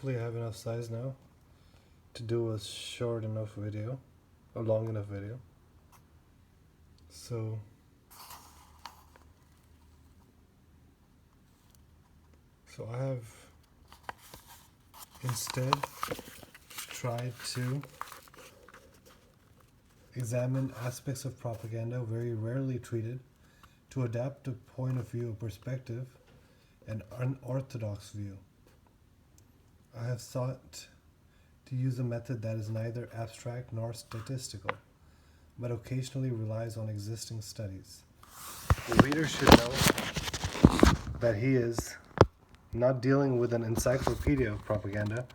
hopefully I have enough size now to do a short enough video, a long enough video. So I have instead tried to examine aspects of propaganda very rarely treated to adapt a point of view, a perspective, an unorthodox view. I have sought to use a method that is neither abstract nor statistical, but occasionally relies on existing studies. The reader should know that he is not dealing with an encyclopedia of propaganda,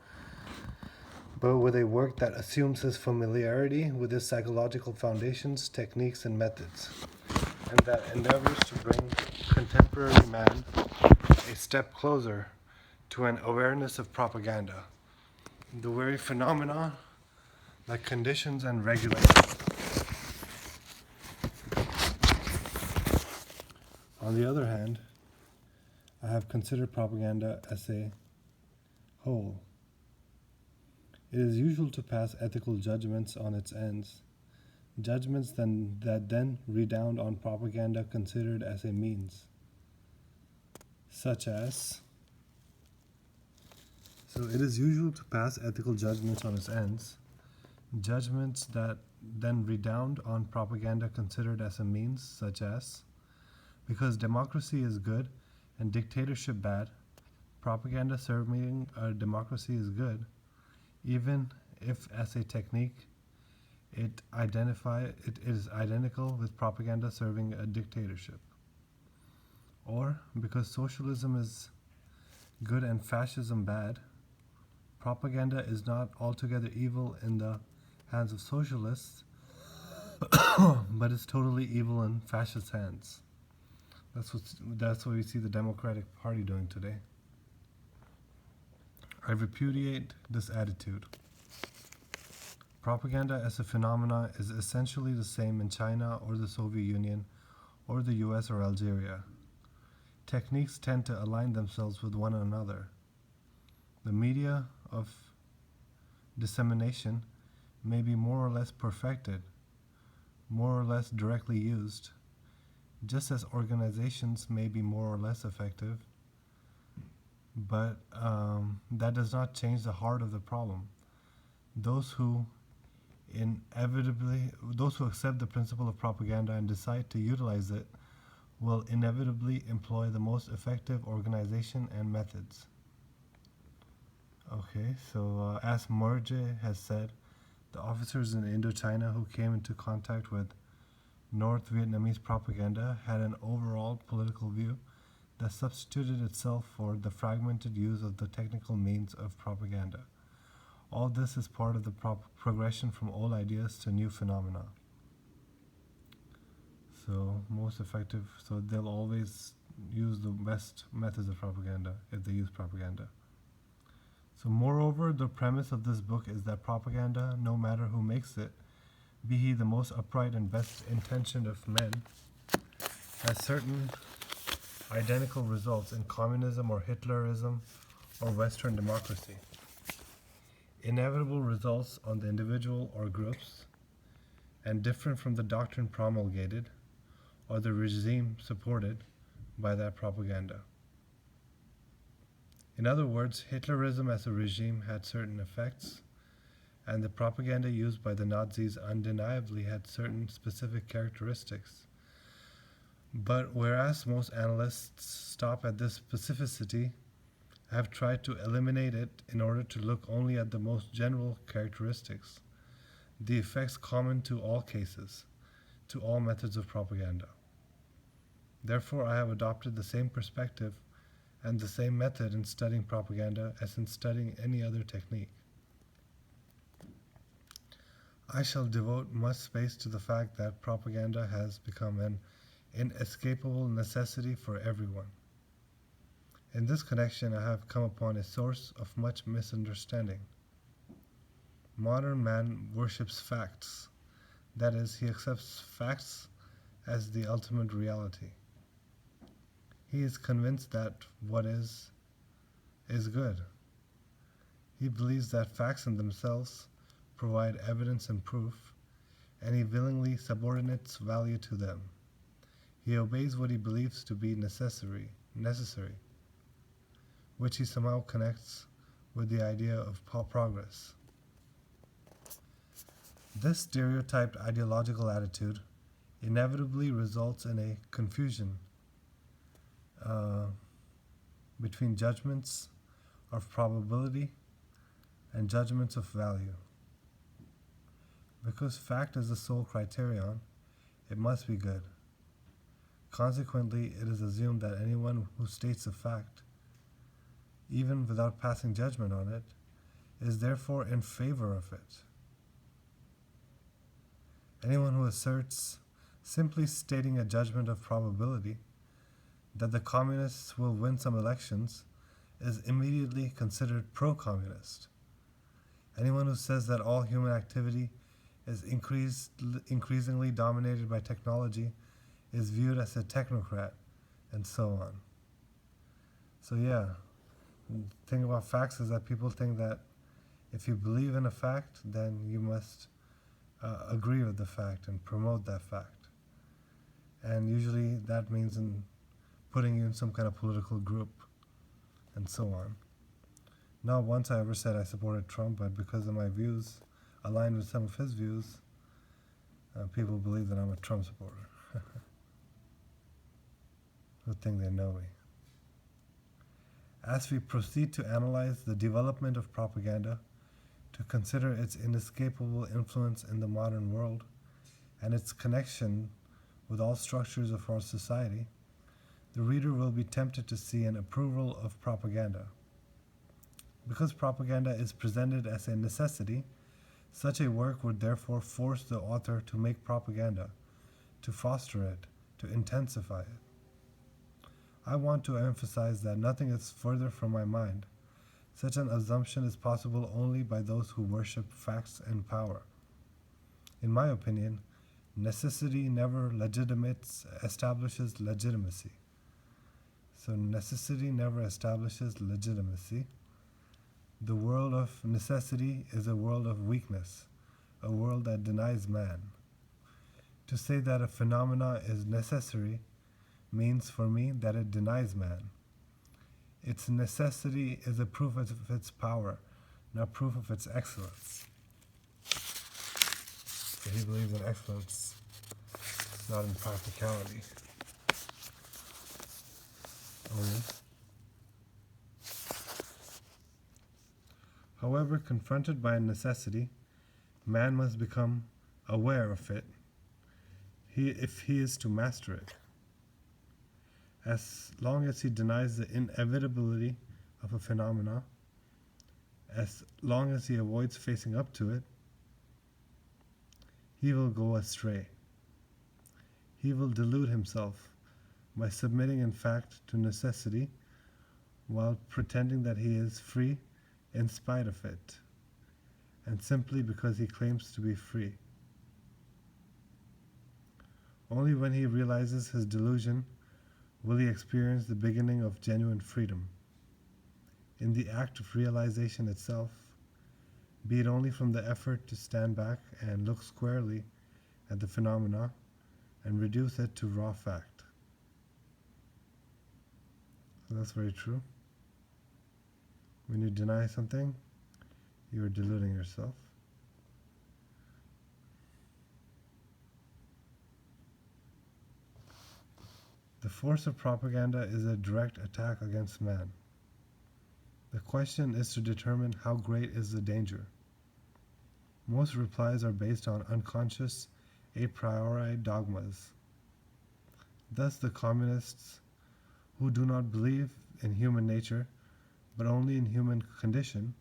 but with a work that assumes his familiarity with its psychological foundations, techniques, and methods, and that endeavors to bring contemporary man a step closer to an awareness of propaganda, the very phenomena that conditions and regulates it. On the other hand, I have considered propaganda as a whole. It is usual to pass ethical judgments on its ends, judgments that then redound on propaganda considered as a means, such as. So it is usual to pass ethical judgments on its ends, judgments that then redound on propaganda considered as a means, such as, because democracy is good and dictatorship bad, propaganda serving a democracy is good, even if as a technique it is identical with propaganda serving a dictatorship. Or because socialism is good and fascism bad, propaganda is not altogether evil in the hands of socialists, but is totally evil in fascist hands. That's what we see the Democratic Party doing today. I repudiate this attitude. Propaganda as a phenomenon is essentially the same in China or the Soviet Union or the US or Algeria. Techniques tend to align themselves with one another. The media of dissemination may be more or less perfected, more or less directly used, just as organizations may be more or less effective, but that does not change the heart of the problem. Those who accept the principle of propaganda and decide to utilize it will inevitably employ the most effective organization and methods. Okay, so as Murje has said, the officers in Indochina who came into contact with North Vietnamese propaganda had an overall political view that substituted itself for the fragmented use of the technical means of propaganda. All this is part of the progression from old ideas to new phenomena. So most effective, so they'll always use the best methods of propaganda if they use propaganda. So moreover, the premise of this book is that propaganda, no matter who makes it, be he the most upright and best intentioned of men, has certain identical results in communism or Hitlerism or Western democracy. Inevitable results on the individual or groups, and different from the doctrine promulgated or the regime supported by that propaganda. In other words, Hitlerism as a regime had certain effects, and the propaganda used by the Nazis undeniably had certain specific characteristics. But whereas most analysts stop at this specificity, I have tried to eliminate it in order to look only at the most general characteristics, the effects common to all cases, to all methods of propaganda. Therefore, I have adopted the same perspective and the same method in studying propaganda as in studying any other technique. I shall devote much space to the fact that propaganda has become an inescapable necessity for everyone. In this connection, I have come upon a source of much misunderstanding. Modern man worships facts. That is, he accepts facts as the ultimate reality. He is convinced that what is good. He believes that facts in themselves provide evidence and proof, and he willingly subordinates value to them. He obeys what he believes to be necessary, which he somehow connects with the idea of progress. This stereotyped ideological attitude inevitably results in a confusion between judgments of probability and judgments of value. Because fact is the sole criterion, it must be good. Consequently, it is assumed that anyone who states a fact, even without passing judgment on it, is therefore in favor of it. Anyone who asserts, simply stating a judgment of probability, that the communists will win some elections is immediately considered pro-communist. Anyone who says that all human activity is increasingly dominated by technology is viewed as a technocrat, and so on. So yeah, the thing about facts is that people think that if you believe in a fact, then you must agree with the fact and promote that fact. And usually that means in putting you in some kind of political group, and so on. Not once I ever said I supported Trump, but because of my views aligned with some of his views, people believe that I'm a Trump supporter. Who think they know me. As we proceed to analyze the development of propaganda, to consider its inescapable influence in the modern world and its connection with all structures of our society, the reader will be tempted to see an approval of propaganda. Because propaganda is presented as a necessity, such a work would therefore force the author to make propaganda, to foster it, to intensify it. I want to emphasize that nothing is further from my mind. Such an assumption is possible only by those who worship facts and power. In my opinion, necessity never establishes legitimacy. So necessity never establishes legitimacy. The world of necessity is a world of weakness, a world that denies man. To say that a phenomena is necessary means for me that it denies man. Its necessity is a proof of its power, not proof of its excellence. So he believes in excellence, not in practicality. However, confronted by a necessity, man must become aware of it if he is to master it. As long as he denies the inevitability of a phenomena, as long as he avoids facing up to it, he will go astray. He will delude himself by submitting in fact to necessity while pretending that he is free in spite of it, and simply because he claims to be free. Only when he realizes his delusion will he experience the beginning of genuine freedom. In the act of realization itself, be it only from the effort to stand back and look squarely at the phenomena and reduce it to raw fact. So that's very true. When you deny something, you are deluding yourself. The force of propaganda is a direct attack against man. The question is to determine how great is the danger. Most replies are based on unconscious a priori dogmas. Thus the communists, who do not believe in human nature but only in human condition,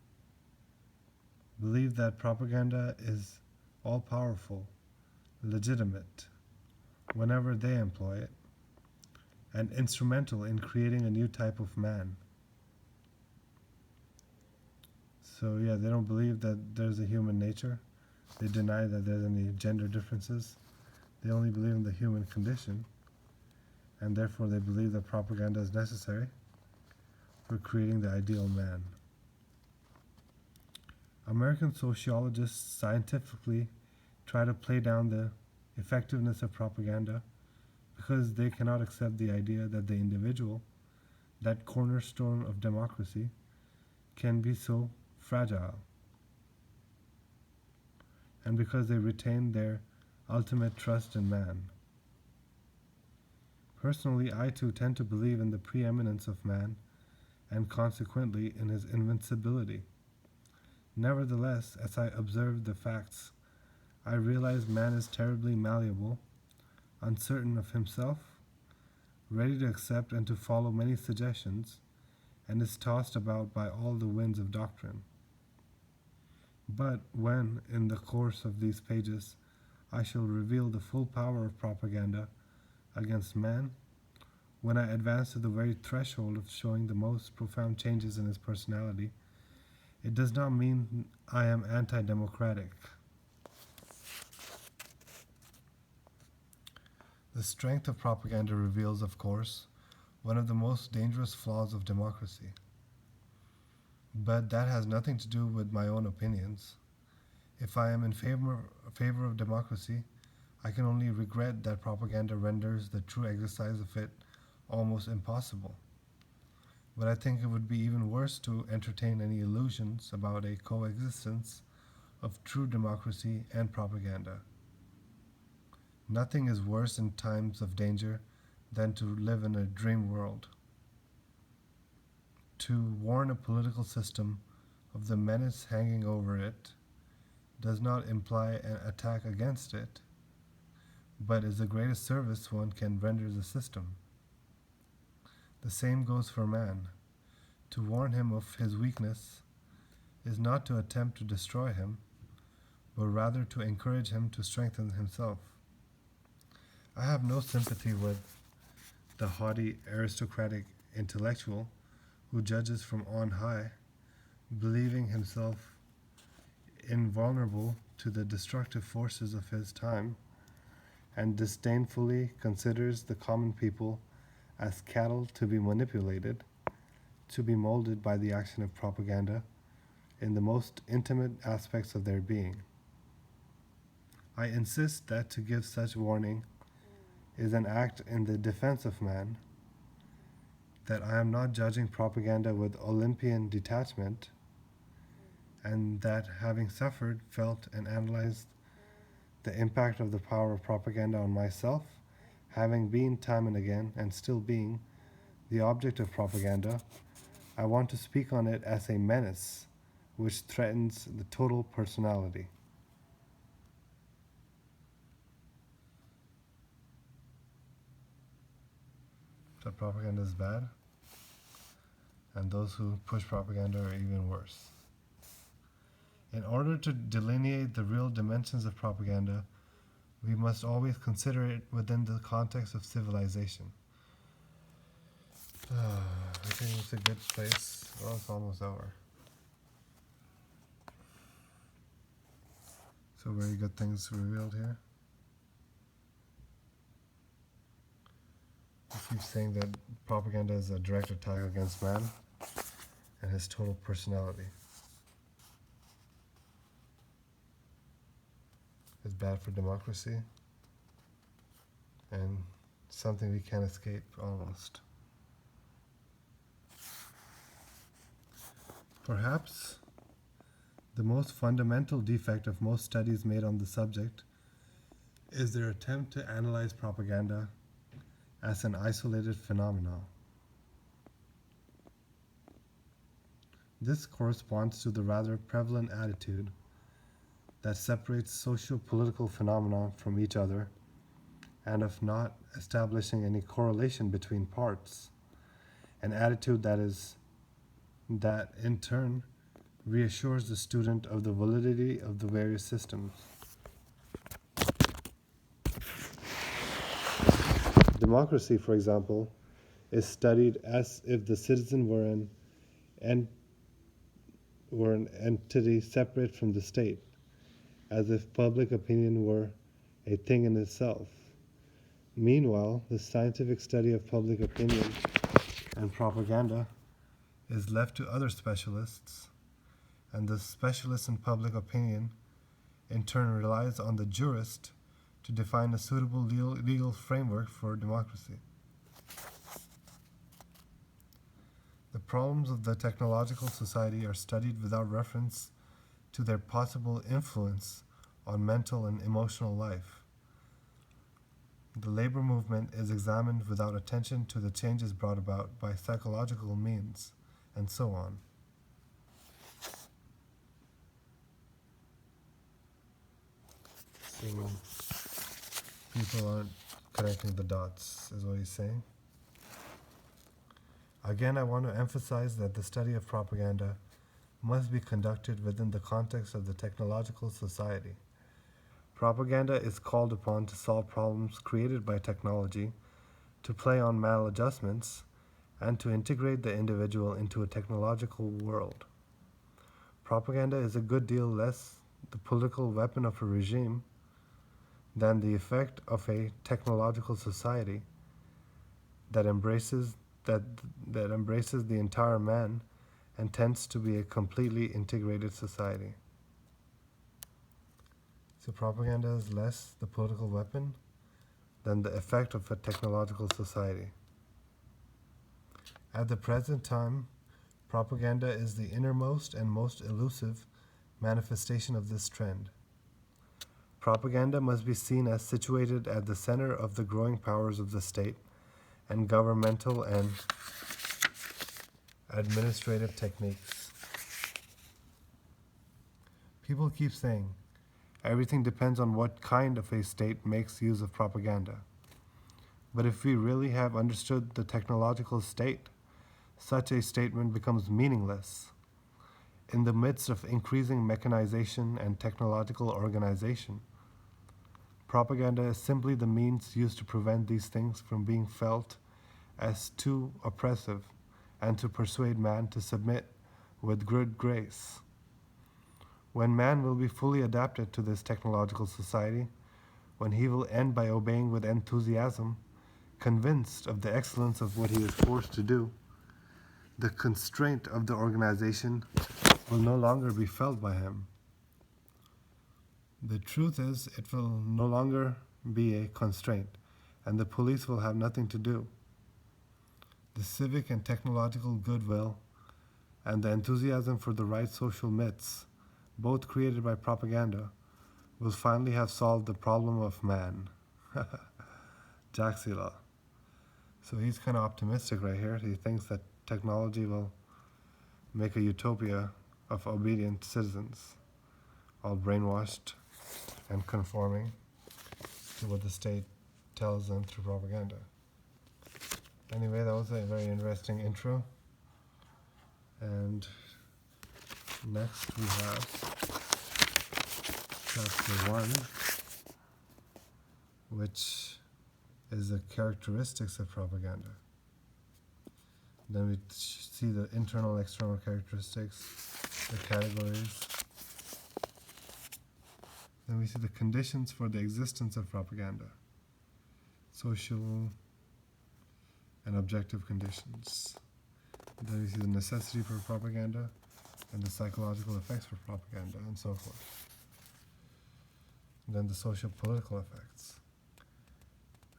believe that propaganda is all-powerful, legitimate, whenever they employ it, and instrumental in creating a new type of man. So yeah, they don't believe that there's a human nature. They deny that there's any gender differences. They only believe in the human condition, and therefore they believe that propaganda is necessary for creating the ideal man. American sociologists scientifically try to play down the effectiveness of propaganda because they cannot accept the idea that the individual, that cornerstone of democracy, can be so fragile, and because they retain their ultimate trust in man. Personally, I too tend to believe in the preeminence of man and consequently in his invincibility. Nevertheless, as I observe the facts, I realize man is terribly malleable, uncertain of himself, ready to accept and to follow many suggestions, and is tossed about by all the winds of doctrine. But when, in the course of these pages, I shall reveal the full power of propaganda against man, when I advance to the very threshold of showing the most profound changes in his personality, it does not mean I am anti-democratic. The strength of propaganda reveals, of course, one of the most dangerous flaws of democracy. But that has nothing to do with my own opinions. If I am in favor of democracy, I can only regret that propaganda renders the true exercise of it almost impossible. But I think it would be even worse to entertain any illusions about a coexistence of true democracy and propaganda. Nothing is worse in times of danger than to live in a dream world. To warn a political system of the menace hanging over it does not imply an attack against it, but is the greatest service one can render the system. The same goes for man. To warn him of his weakness is not to attempt to destroy him, but rather to encourage him to strengthen himself. I have no sympathy with the haughty aristocratic intellectual who judges from on high, believing himself invulnerable to the destructive forces of his time, and disdainfully considers the common people as cattle to be manipulated, to be molded by the action of propaganda in the most intimate aspects of their being. I insist that to give such warning is an act in the defense of man, that I am not judging propaganda with Olympian detachment, and that having suffered, felt, and analyzed the impact of the power of propaganda on myself, having been time and again, and still being, the object of propaganda, I want to speak on it as a menace which threatens the total personality. That propaganda is bad, and those who push propaganda are even worse. In order to delineate the real dimensions of propaganda, we must always consider it within the context of civilization. I think it's a good place. Well, it's almost over. So very good things revealed here. I keep saying that propaganda is a direct attack against man and his total personality. It's bad for democracy and something we can't escape almost. Perhaps the most fundamental defect of most studies made on the subject is their attempt to analyze propaganda as an isolated phenomenon. This corresponds to the rather prevalent attitude that separates socio-political phenomena from each other and of not establishing any correlation between parts, an attitude that in turn reassures the student of the validity of the various systems. Democracy, for example, is studied as if the citizen were an entity separate from the state, as if public opinion were a thing in itself. Meanwhile, the scientific study of public opinion and propaganda is left to other specialists, and the specialist in public opinion in turn relies on the jurist to define a suitable legal framework for democracy. The problems of the technological society are studied without reference to their possible influence on mental and emotional life. The labor movement is examined without attention to the changes brought about by psychological means, and so on. So people aren't connecting the dots, is what he's saying. Again, I want to emphasize that the study of propaganda must be conducted within the context of the technological society. Propaganda is called upon to solve problems created by technology, to play on maladjustments, and to integrate the individual into a technological world. Propaganda is a good deal less the political weapon of a regime than the effect of a technological society that embraces the entire man and tends to be a completely integrated society. So propaganda is less the political weapon than the effect of a technological society. At the present time, propaganda is the innermost and most elusive manifestation of this trend. Propaganda must be seen as situated at the center of the growing powers of the state and governmental and administrative techniques. People keep saying, everything depends on what kind of a state makes use of propaganda. But if we really have understood the technological state, such a statement becomes meaningless. In the midst of increasing mechanization and technological organization, propaganda is simply the means used to prevent these things from being felt as too oppressive and to persuade man to submit with good grace. When man will be fully adapted to this technological society, when he will end by obeying with enthusiasm, convinced of the excellence of what he is forced to do, the constraint of the organization will no longer be felt by him. The truth is, it will no longer be a constraint, and the police will have nothing to do. The civic and technological goodwill and the enthusiasm for the right social myths, both created by propaganda, will finally have solved the problem of man. Jacksila. So he's kind of optimistic right here. He thinks that technology will make a utopia of obedient citizens, all brainwashed and conforming to what the state tells them through propaganda. Anyway, that was a very interesting intro. And next we have chapter 1, which is the characteristics of propaganda. Then we see the internal, external characteristics, the categories. Then we see the conditions for the existence of propaganda, social and objective conditions. Then we see the necessity for propaganda and the psychological effects for propaganda, and so forth. And then the social political effects.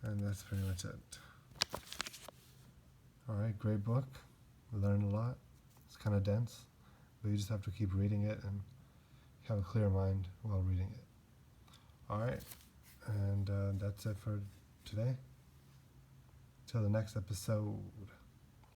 And that's pretty much it. Alright, great book. We learned a lot. It's kind of dense, but you just have to keep reading it and have a clear mind while reading it. Alright, and that's it for today. Till the next episode.